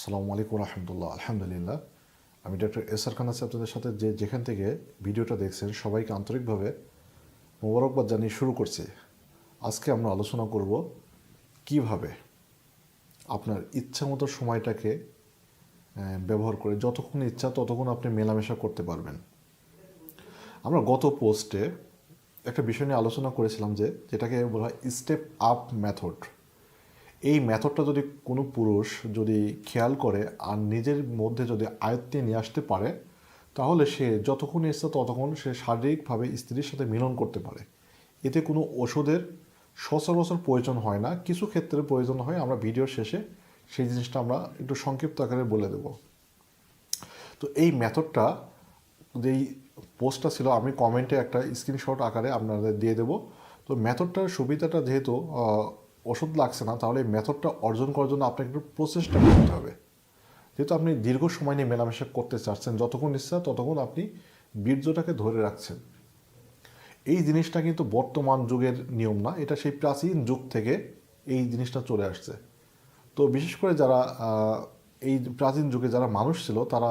আসসালামু আলাইকুম রহমতুল্লাহ। আলহামদুলিল্লাহ, আমি ডক্টর এস আর খান আছি আপনাদের সাথে। যেখান থেকে ভিডিওটা দেখছেন সবাইকে আন্তরিকভাবে মোবারকবাদ জানিয়ে শুরু করছি। আজকে আমরা আলোচনা করব কিভাবে আপনার ইচ্ছা মতো সময়টাকে ব্যবহার করে যতক্ষণ ইচ্ছা ততক্ষণ আপনি মেলামেশা করতে পারবেন। আমরা গত পোস্টে একটা বিষয় নিয়ে আলোচনা করেছিলাম যেটাকে বলা হয় স্টেপ আপ মেথড। এই মেথডটা যদি কোনো পুরুষ যদি খেয়াল করে আর নিজের মধ্যে যদি আয়ত্তে নিয়ে আসতে পারে, তাহলে সে যতক্ষণ ইচ্ছা ততক্ষণ সে শারীরিকভাবে স্ত্রীর সাথে মিলন করতে পারে। এতে কোনো ওষুধের সচরাচর প্রয়োজন হয় না, কিছু ক্ষেত্রে প্রয়োজন হয়। আমরা ভিডিওর শেষে সেই জিনিসটা আমরা একটু সংক্ষিপ্ত আকারে বলে দেব। তো এই মেথডটা যেই পোস্টটা ছিল আমি কমেন্টে একটা স্ক্রিনশট আকারে আপনাদের দিয়ে দেবো। তো মেথডটার সুবিধাটা যেহেতু ওষুধ লাগছে না, তাহলে এই মেথডটা অর্জন করার জন্য আপনাকে একটু প্রচেষ্টা করতে হবে। যেহেতু আপনি দীর্ঘ সময় নিয়ে মেলামেশা করতে চাচ্ছেন, যতক্ষণ ইচ্ছা ততক্ষণ আপনি বীর্যটাকে ধরে রাখছেন। এই জিনিসটা কিন্তু বর্তমান যুগের নিয়ম না, এটা সেই প্রাচীন যুগ থেকে এই জিনিসটা চলে আসছে। তো বিশেষ করে যারা এই প্রাচীন যুগে যারা মানুষ ছিল, তারা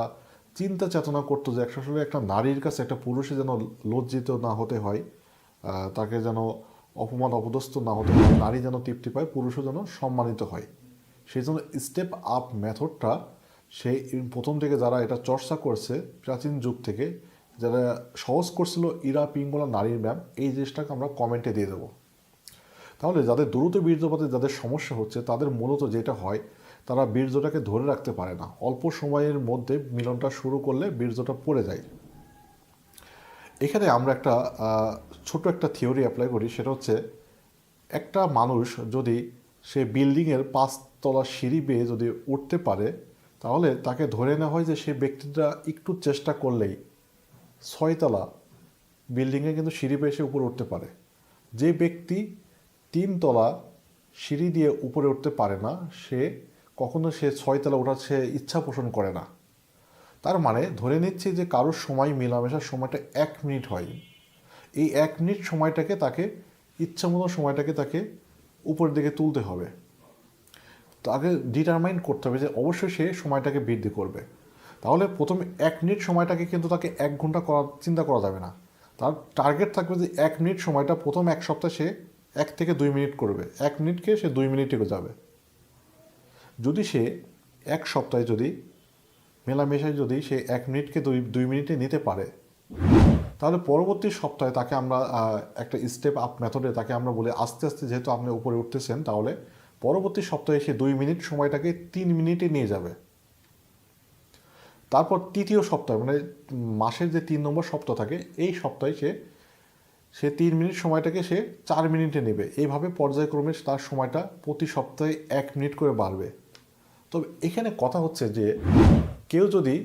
চিন্তা চেতনা করতো যে আসলে একটা নারীর কাছে একটা পুরুষে যেন লজ্জিত না হতে হয়, তাকে যেন অপমান অপদস্থ না হতে হয়, নারী যেন তৃপ্তি পায়, পুরুষও যেন সম্মানিত হয়। সেই জন্য স্টেপ আপ মেথডটা সেই প্রথম থেকে যারা এটা চর্চা করছে প্রাচীন যুগ থেকে, যারা সহজ করছিল ইরা পিঙ্গলা নারীর ব্যায়াম, এই জিনিসটাকে আমরা কমেন্টে দিয়ে দেবো। তাহলে যাদের দ্রুত বীর্যপাতে যাদের সমস্যা হচ্ছে, তাদের মূলত যেটা হয়, তারা বীর্যটাকে ধরে রাখতে পারে না। অল্প সময়ের মধ্যে মিলনটা শুরু করলে বীর্যটা পড়ে যায়। এখানে আমরা একটা ছোট একটা থিওরি অ্যাপ্লাই করি। সেটা হচ্ছে, একটা মানুষ যদি সে বিল্ডিংয়ের 5 তলা সিঁড়ি বেয়ে যদি উঠতে পারে, তাহলে তাকে ধরে নেওয়া হয় যে সে ব্যক্তিটা একটু চেষ্টা করলেই 6 তলা বিল্ডিংয়ে কিন্তু সিঁড়ি বেয়ে সে উপরে উঠতে পারে। যে ব্যক্তি 3 তলা সিঁড়ি দিয়ে উপরে উঠতে পারে না, সে কখনো সে 6 তলা ওঠার সে ইচ্ছা পোষণ করে না। তার মানে ধরে নিচ্ছি যে কারোর সময় মেলামেশার সময়টা 1 মিনিট হয়। এই 1 মিনিট সময়টাকে তাকে ইচ্ছামতো সময়টাকে তাকে উপরের দিকে তুলতে হবে। তাকে ডিটারমাইন করতে হবে যে অবশ্যই সে সময়টাকে বৃদ্ধি করবে। তাহলে প্রথম 1 মিনিট সময়টাকে কিন্তু তাকে 1 ঘন্টা করার চিন্তা করা যাবে না। তার টার্গেট থাকবে যে 1 মিনিট সময়টা প্রথম 1 সপ্তাহে সে 1 থেকে 2 মিনিট করবে, 1 মিনিটকে সে 2 মিনিটে যাবে। যদি সে 1 সপ্তাহে যদি মেলামেশায় যদি সে 1 মিনিটকে 2 মিনিটে নিতে পারে, তাহলে পরবর্তী সপ্তাহে তাকে আমরা একটা স্টেপ আপ মেথডে তাকে আমরা বলি আস্তে আস্তে যেহেতু আপনি উপরে উঠতেছেন, তাহলে পরবর্তী সপ্তাহে সে 2 মিনিট সময়টাকে 3 মিনিটে নিয়ে যাবে। তারপর তৃতীয় সপ্তাহ মানে মাসের যে 3 নম্বর সপ্তাহ থাকে, এই সপ্তাহে সে সে 3 মিনিট সময়টাকে সে 4 মিনিটে নেবে। এইভাবে পর্যায়ক্রমে তার সময়টা প্রতি সপ্তাহে 1 মিনিট করে বাড়বে। তবে এখানে কথা হচ্ছে যে কেউ যদি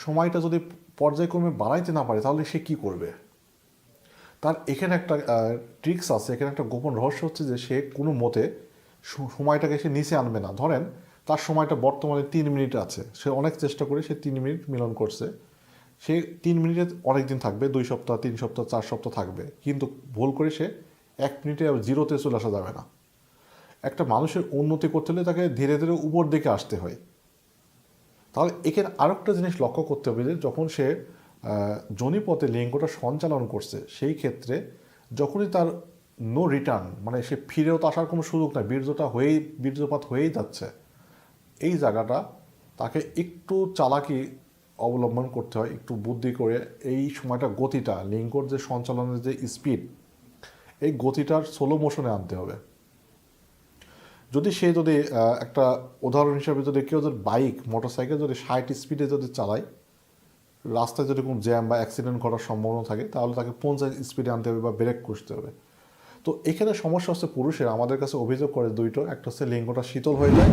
সময়টা যদি পর্যায়ক্রমে বাড়াইতে না পারে, তাহলে সে কি করবে? তার এখানে একটা ট্রিক্স আছে, এখানে একটা গোপন রহস্য হচ্ছে যে সে কোনো মতে সময়টাকে সে নিচে আনবে না। ধরেন তার সময়টা বর্তমানে 3 মিনিট আছে, সে অনেক চেষ্টা করে সে 3 মিনিট মিলন করছে। সে 3 মিনিটে অনেক দিন থাকবে, 2 সপ্তাহ 3 সপ্তাহ 4 সপ্তাহ থাকবে, কিন্তু ভুল করে সে 1 মিনিটে জিরোতে চলে আসা যাবে না। একটা মানুষের উন্নতি করতে হলে তাকে ধীরে ধীরে উপর দিকে আসতে হয়। তাহলে এখানে আরেকটা জিনিস লক্ষ্য করতে হবে যে যখন সে যোনিপথে লিঙ্গটা সঞ্চালন করছে, সেই ক্ষেত্রে যখনই তার নো রিটার্ন মানে সে ফিরেও তো আসার কোনো সুযোগ নাই, বীর্যপাত হয়েই যাচ্ছে, এই জায়গাটা তাকে একটু চালাকি অবলম্বন করতে হয়, একটু বুদ্ধি করে এই সময়টা গতিটা লিঙ্গর যে সঞ্চালনের যে স্পিড, এই গতিটার স্লো মোশনে আনতে হবে। যদি সে যদি একটা উদাহরণ হিসাবে যদি কেউ যদি বাইক মোটরসাইকেল যদি 60 স্পিডে যদি চালায়, রাস্তায় যদি কোনো জ্যাম বা অ্যাক্সিডেন্ট ঘটার সম্ভাবনা থাকে, তাহলে তাকে 50 স্পিডে আনতে হবে বা ব্রেক করতে হবে। তো এখানে সমস্যা হচ্ছে পুরুষের আমাদের কাছে অভিযোগ করে দুইটো, একটা হচ্ছে লিঙ্গটা শীতল হয়ে যায়,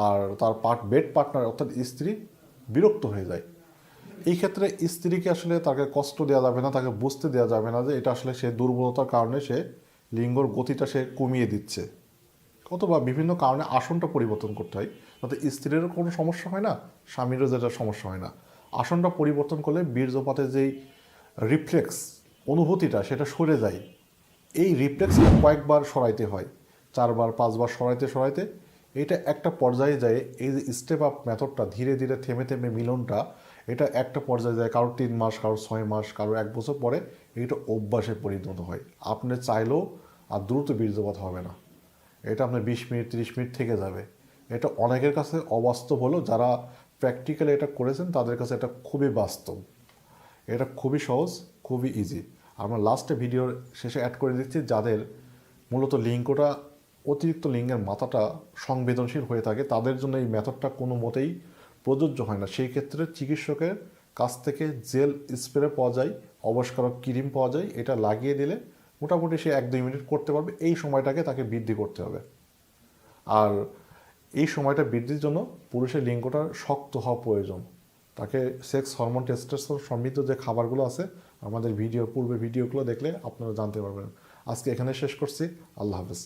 আর তার বেড পার্টনার অর্থাৎ স্ত্রী বিরক্ত হয়ে যায়। এই ক্ষেত্রে স্ত্রীকে আসলে তাকে কষ্ট দেওয়া যাবে না, তাকে বুঝতে দেওয়া যাবে না যে এটা আসলে সে দুর্বলতার কারণে সে লিঙ্গর গতিটা সে কমিয়ে দিচ্ছে, অথবা বিভিন্ন কারণে আসনটা পরিবর্তন করতে হয়, যাতে স্ত্রীরও কোনো সমস্যা হয় না, স্বামীরও যেটা সমস্যা হয় না। আসনটা পরিবর্তন করলে বীর্যপাতের যেই রিফ্লেক্স অনুভূতিটা সেটা সরে যায়। এই রিফ্লেক্সটা কয়েকবার সরাইতে হয়, 4 বার 5 বার সরাইতে সরাইতে এটা একটা পর্যায়ে যায়, এই যে স্টেপ আপ মেথডটা ধীরে ধীরে থেমে থেমে মিলনটা, এটা একটা পর্যায়ে যায়, কারোর 3 মাস, কারোর 6 মাস, কারোর 1 বছর পরে এটা অভ্যাসে পরিণত হয়। আপনি চাইলেও আর দ্রুত বীর্যপাত হবে না, এটা আপনার 20 মিনিট 30 মিনিট থেকে যাবে। এটা অনেকের কাছে অবাস্তব হলো, যারা প্র্যাকটিক্যালি এটা করেছেন তাদের কাছে এটা খুবই বাস্তব। এটা খুবই সহজ, খুবই ইজি। আমরা লাস্টে ভিডিওর শেষে অ্যাড করে দিচ্ছি, যাদের মূলত লিঙ্গটা অতিরিক্ত লিঙ্গের মাথাটা সংবেদনশীল হয়ে থাকে তাদের জন্য এই মেথডটা কোনো মতেই প্রযোজ্য হয় না। সেই ক্ষেত্রে চিকিৎসকের কাছ থেকে জেল স্প্রে পাওয়া যায়, অবস্কারক ক্রিম পাওয়া যায়, এটা লাগিয়ে দিলে মোটামুটি সে 1-2 মিনিট করতে পারবে। এই সময়টাকে তাকে বৃদ্ধি করতে হবে। আর এই সময়টা বৃদ্ধির জন্য পুরুষের লিঙ্গটা শক্ত হওয়া প্রয়োজন। তাকে সেক্স হরমোন টেস্টোস্টেরন সমৃদ্ধ যে খাবারগুলো আছে, আমাদের পূর্বে ভিডিওগুলো দেখলে আপনারা জানতে পারবেন। আজকে এখানে শেষ করছি। আল্লাহ হাফেজ।